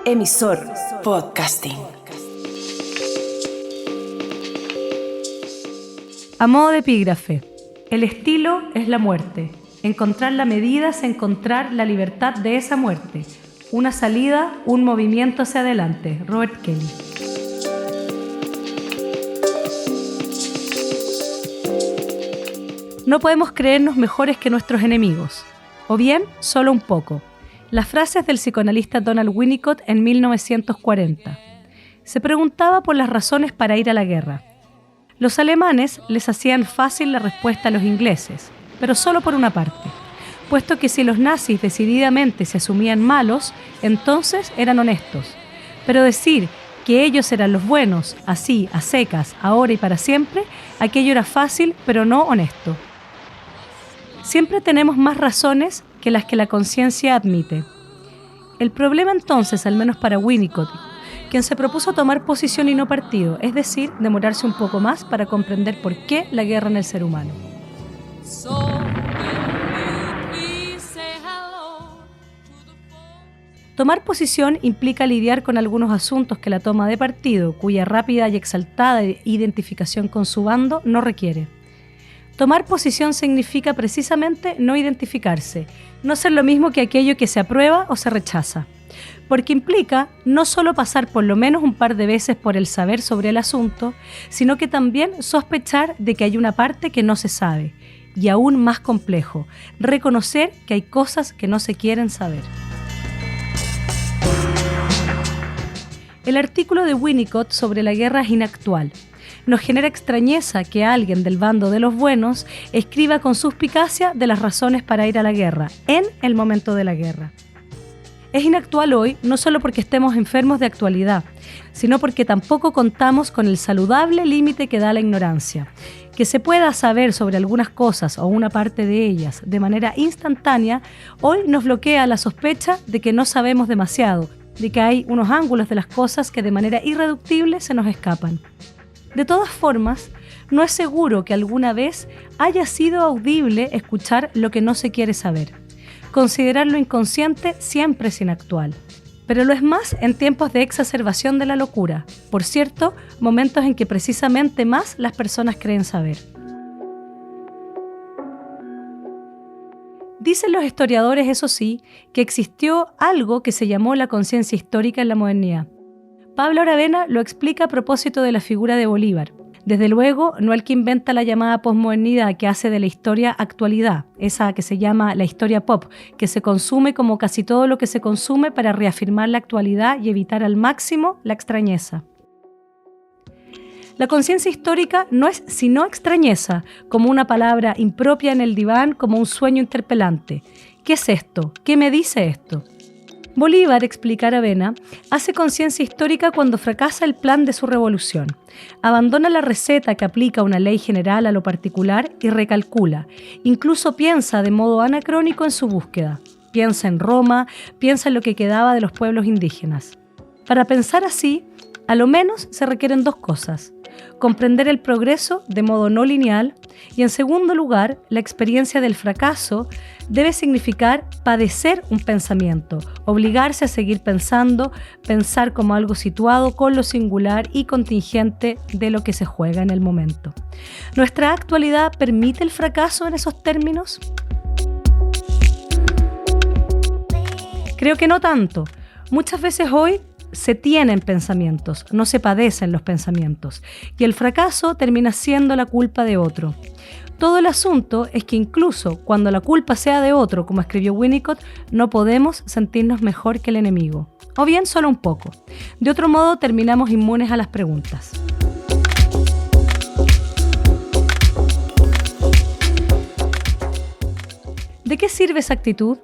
Emisor Podcasting. A modo de epígrafe, el estilo es la muerte. Encontrar la medida es encontrar la libertad de esa muerte. Una salida, un movimiento hacia adelante. Robert Kelly. No podemos creernos mejores que nuestros enemigos, o bien solo un poco. Las frases del psicoanalista Donald Winnicott en 1940. Se preguntaba por las razones para ir a la guerra. Los alemanes les hacían fácil la respuesta a los ingleses, pero solo por una parte, puesto que si los nazis decididamente se asumían malos, entonces eran honestos. Pero decir que ellos eran los buenos, así, a secas, ahora y para siempre, aquello era fácil, pero no honesto. Siempre tenemos más razones que las que la conciencia admite. El problema entonces, al menos para Winnicott, quien se propuso tomar posición y no partido, es decir, demorarse un poco más para comprender por qué la guerra en el ser humano. Tomar posición implica lidiar con algunos asuntos que la toma de partido, cuya rápida y exaltada identificación con su bando no requiere. Tomar posición significa precisamente no identificarse, no ser lo mismo que aquello que se aprueba o se rechaza, porque implica no solo pasar por lo menos un par de veces por el saber sobre el asunto, sino que también sospechar de que hay una parte que no se sabe, y aún más complejo, reconocer que hay cosas que no se quieren saber. El artículo de Winnicott sobre la guerra es inactual. Nos genera extrañeza que alguien del bando de los buenos escriba con suspicacia de las razones para ir a la guerra, en el momento de la guerra. Es inactual hoy no solo porque estemos enfermos de actualidad, sino porque tampoco contamos con el saludable límite que da la ignorancia. Que se pueda saber sobre algunas cosas o una parte de ellas de manera instantánea, hoy nos bloquea la sospecha de que no sabemos demasiado, de que hay unos ángulos de las cosas que de manera irreductible se nos escapan. De todas formas, no es seguro que alguna vez haya sido audible escuchar lo que no se quiere saber. Considerar lo inconsciente siempre es inactual, pero lo es más en tiempos de exacerbación de la locura. Por cierto, momentos en que precisamente más las personas creen saber. Dicen los historiadores, eso sí, que existió algo que se llamó la conciencia histórica en la modernidad. Pablo Aravena lo explica a propósito de la figura de Bolívar. Desde luego, no el que inventa la llamada posmodernidad que hace de la historia actualidad, esa que se llama la historia pop, que se consume como casi todo lo que se consume para reafirmar la actualidad y evitar al máximo la extrañeza. La conciencia histórica no es sino extrañeza, como una palabra impropia en el diván, como un sueño interpelante. ¿Qué es esto? ¿Qué me dice esto? Bolívar, explica Aravena, hace conciencia histórica cuando fracasa el plan de su revolución. Abandona la receta que aplica una ley general a lo particular y recalcula. Incluso piensa de modo anacrónico en su búsqueda. Piensa en Roma, piensa en lo que quedaba de los pueblos indígenas. Para pensar así, a lo menos se requieren dos cosas: comprender el progreso de modo no lineal y, en segundo lugar, la experiencia del fracaso debe significar padecer un pensamiento, obligarse a seguir pensando, pensar como algo situado con lo singular y contingente de lo que se juega en el momento. ¿Nuestra actualidad permite el fracaso en esos términos? Creo que no tanto. Muchas veces hoy se tienen pensamientos, no se padecen los pensamientos, y el fracaso termina siendo la culpa de otro. Todo el asunto es que incluso cuando la culpa sea de otro, como escribió Winnicott, no podemos sentirnos mejor que el enemigo, o bien solo un poco. De otro modo, terminamos inmunes a las preguntas. ¿De qué sirve esa actitud?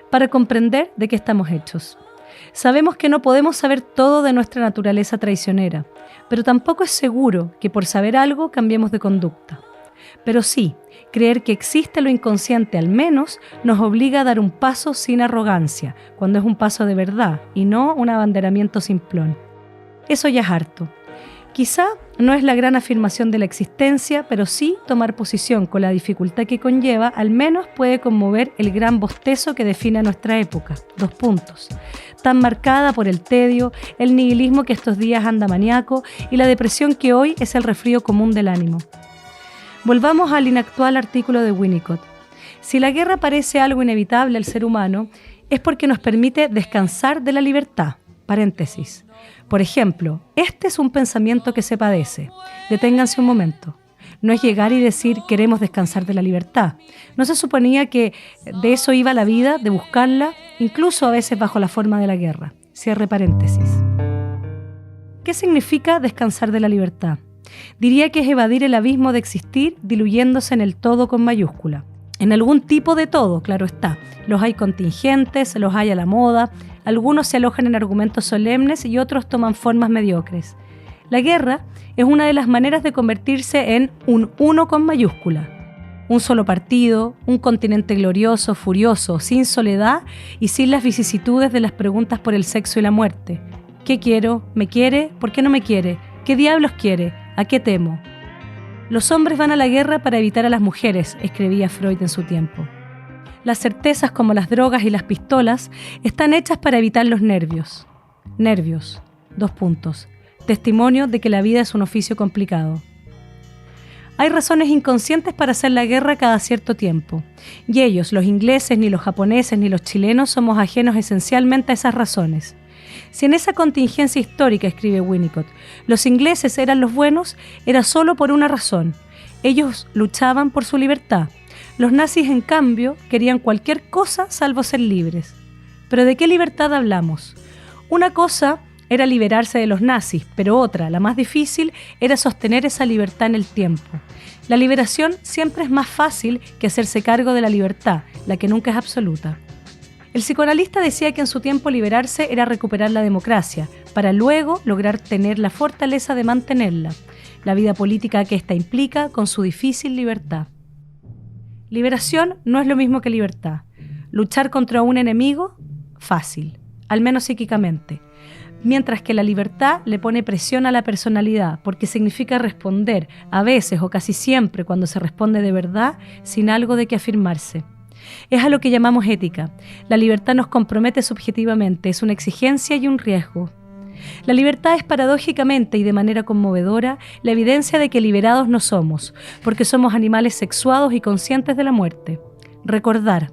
Para comprender de qué estamos hechos. Sabemos que no podemos saber todo de nuestra naturaleza traicionera, pero tampoco es seguro que por saber algo cambiemos de conducta. Pero sí, creer que existe lo inconsciente al menos nos obliga a dar un paso sin arrogancia, cuando es un paso de verdad y no un abanderamiento simplón. Eso ya es harto. Quizá no es la gran afirmación de la existencia, pero sí tomar posición con la dificultad que conlleva, al menos puede conmover el gran bostezo que define a nuestra época. 2 puntos. tan marcada por el tedio, el nihilismo que estos días anda maníaco y la depresión que hoy es el resfrío común del ánimo. Volvamos al inactual artículo de Winnicott. Si la guerra parece algo inevitable al ser humano, es porque nos permite descansar de la libertad. Paréntesis. Por ejemplo, este es un pensamiento que se padece. Deténganse un momento. No es llegar y decir queremos descansar de la libertad. No se suponía que de eso iba la vida, de buscarla, incluso a veces bajo la forma de la guerra. Cierre paréntesis. ¿Qué significa descansar de la libertad? Diría que es evadir el abismo de existir diluyéndose en el todo con mayúscula. En algún tipo de todo, claro está. Los hay contingentes, los hay a la moda, algunos se alojan en argumentos solemnes y otros toman formas mediocres. La guerra es una de las maneras de convertirse en un uno con mayúscula. Un solo partido, un continente glorioso, furioso, sin soledad y sin las vicisitudes de las preguntas por el sexo y la muerte. ¿Qué quiero? ¿Me quiere? ¿Por qué no me quiere? ¿Qué diablos quiere? ¿A qué temo? Los hombres van a la guerra para evitar a las mujeres, escribía Freud en su tiempo. Las certezas como las drogas y las pistolas están hechas para evitar los nervios. Nervios. : Testimonio de que la vida es un oficio complicado. Hay razones inconscientes para hacer la guerra cada cierto tiempo, y ellos, los ingleses, ni los japoneses, ni los chilenos, somos ajenos esencialmente a esas razones. Si en esa contingencia histórica, escribe Winnicott, los ingleses eran los buenos, era solo por una razón. Ellos luchaban por su libertad. Los nazis, en cambio, querían cualquier cosa salvo ser libres. ¿Pero de qué libertad hablamos? Una cosa era liberarse de los nazis, pero otra, la más difícil, era sostener esa libertad en el tiempo. La liberación siempre es más fácil que hacerse cargo de la libertad, la que nunca es absoluta. El psicoanalista decía que en su tiempo liberarse era recuperar la democracia, para luego lograr tener la fortaleza de mantenerla, la vida política que ésta implica con su difícil libertad. Liberación no es lo mismo que libertad. Luchar contra un enemigo, fácil, al menos psíquicamente. Mientras que la libertad le pone presión a la personalidad, porque significa responder, a veces o casi siempre cuando se responde de verdad, sin algo de qué afirmarse. Es a lo que llamamos ética. La libertad nos compromete subjetivamente, es una exigencia y un riesgo. La libertad es paradójicamente y de manera conmovedora la evidencia de que liberados no somos, porque somos animales sexuados y conscientes de la muerte. Recordar, :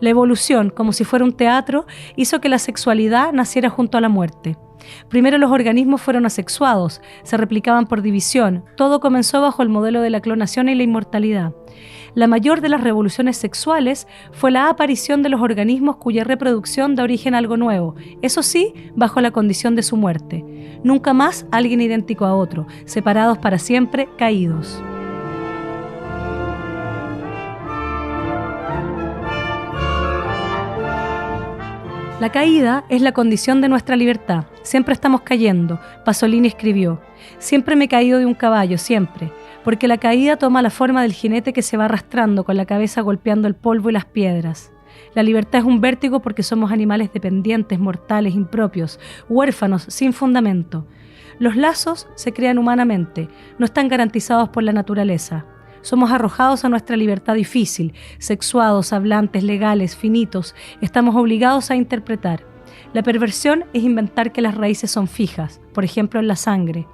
La evolución, como si fuera un teatro, hizo que la sexualidad naciera junto a la muerte. Primero los organismos fueron asexuados, se replicaban por división, todo comenzó bajo el modelo de la clonación y la inmortalidad. La mayor de las revoluciones sexuales fue la aparición de los organismos cuya reproducción da origen a algo nuevo, eso sí, bajo la condición de su muerte. Nunca más alguien idéntico a otro, separados para siempre, caídos. La caída es la condición de nuestra libertad. Siempre estamos cayendo. Pasolini escribió: siempre me he caído de un caballo, siempre. Porque la caída toma la forma del jinete que se va arrastrando con la cabeza golpeando el polvo y las piedras. La libertad es un vértigo porque somos animales dependientes, mortales, impropios, huérfanos, sin fundamento. Los lazos se crean humanamente, no están garantizados por la naturaleza. Somos arrojados a nuestra libertad difícil, sexuados, hablantes, legales, finitos, estamos obligados a interpretar. La perversión es inventar que las raíces son fijas, por ejemplo en la sangre.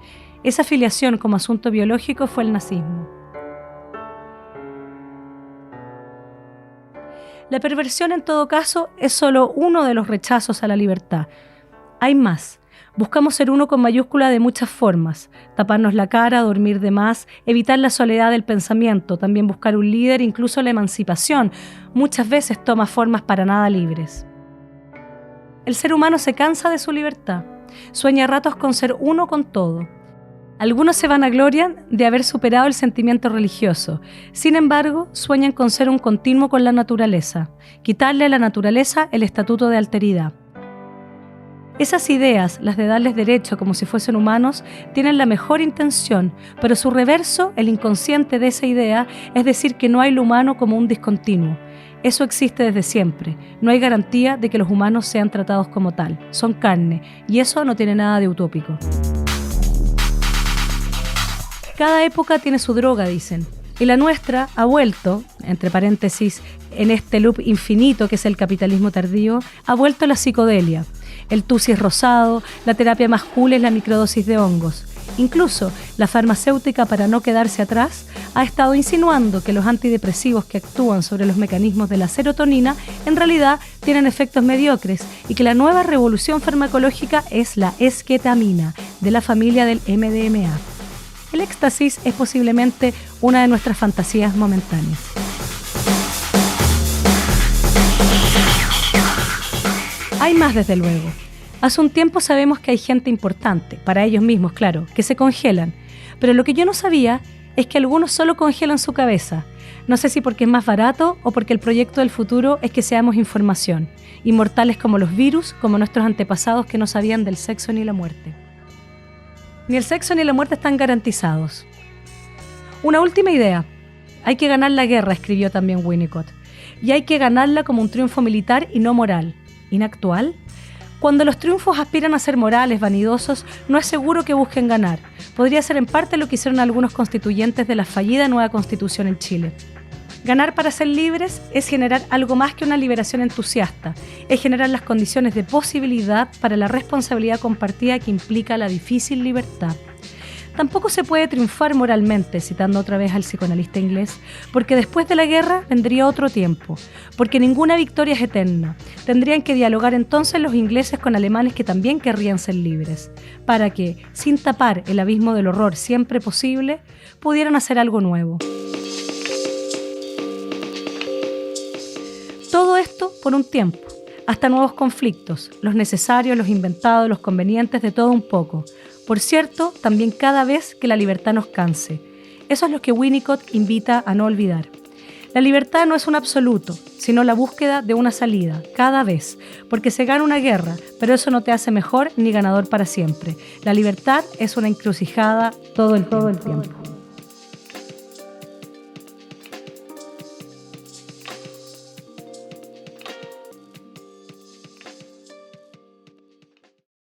Esa filiación como asunto biológico fue el nazismo. La perversión en todo caso es solo uno de los rechazos a la libertad. Hay más. Buscamos ser uno con mayúscula de muchas formas, taparnos la cara, dormir de más, evitar la soledad del pensamiento, también buscar un líder, incluso la emancipación, muchas veces toma formas para nada libres. El ser humano se cansa de su libertad, sueña a ratos con ser uno con todo. Algunos se vanaglorian de haber superado el sentimiento religioso, sin embargo, sueñan con ser un continuo con la naturaleza, quitarle a la naturaleza el estatuto de alteridad. Esas ideas, las de darles derecho como si fuesen humanos, tienen la mejor intención, pero su reverso, el inconsciente de esa idea, es decir que no hay lo humano como un discontinuo. Eso existe desde siempre. No hay garantía de que los humanos sean tratados como tal. Son carne, y eso no tiene nada de utópico. Cada época tiene su droga, dicen. Y la nuestra ha vuelto, entre paréntesis, en este loop infinito que es el capitalismo tardío, ha vuelto la psicodelia. El tusis rosado, la terapia más cool es la microdosis de hongos. Incluso la farmacéutica, para no quedarse atrás, ha estado insinuando que los antidepresivos que actúan sobre los mecanismos de la serotonina en realidad tienen efectos mediocres y que la nueva revolución farmacológica es la esketamina, de la familia del MDMA. El éxtasis es posiblemente una de nuestras fantasías momentáneas. Hay más, desde luego. Hace un tiempo sabemos que hay gente importante, para ellos mismos, claro, que se congelan. Pero lo que yo no sabía es que algunos solo congelan su cabeza. No sé si porque es más barato o porque el proyecto del futuro es que seamos información, inmortales como los virus, como nuestros antepasados que no sabían del sexo ni la muerte. Ni el sexo ni la muerte están garantizados. Una última idea. Hay que ganar la guerra, escribió también Winnicott. Y hay que ganarla como un triunfo militar y no moral. ¿Inactual? Cuando los triunfos aspiran a ser morales, vanidosos, no es seguro que busquen ganar. Podría ser en parte lo que hicieron algunos constituyentes de la fallida nueva Constitución en Chile. Ganar para ser libres es generar algo más que una liberación entusiasta. Es generar las condiciones de posibilidad para la responsabilidad compartida que implica la difícil libertad. Tampoco se puede triunfar moralmente, citando otra vez al psicoanalista inglés, porque después de la guerra vendría otro tiempo, porque ninguna victoria es eterna. Tendrían que dialogar entonces los ingleses con alemanes que también querrían ser libres, para que, sin tapar el abismo del horror siempre posible, pudieran hacer algo nuevo. Todo esto por un tiempo, hasta nuevos conflictos, los necesarios, los inventados, los convenientes, de todo un poco. Por cierto, también cada vez que la libertad nos canse. Eso es lo que Winnicott invita a no olvidar. La libertad no es un absoluto, sino la búsqueda de una salida, cada vez, porque se gana una guerra, pero eso no te hace mejor ni ganador para siempre. La libertad es una encrucijada todo el tiempo.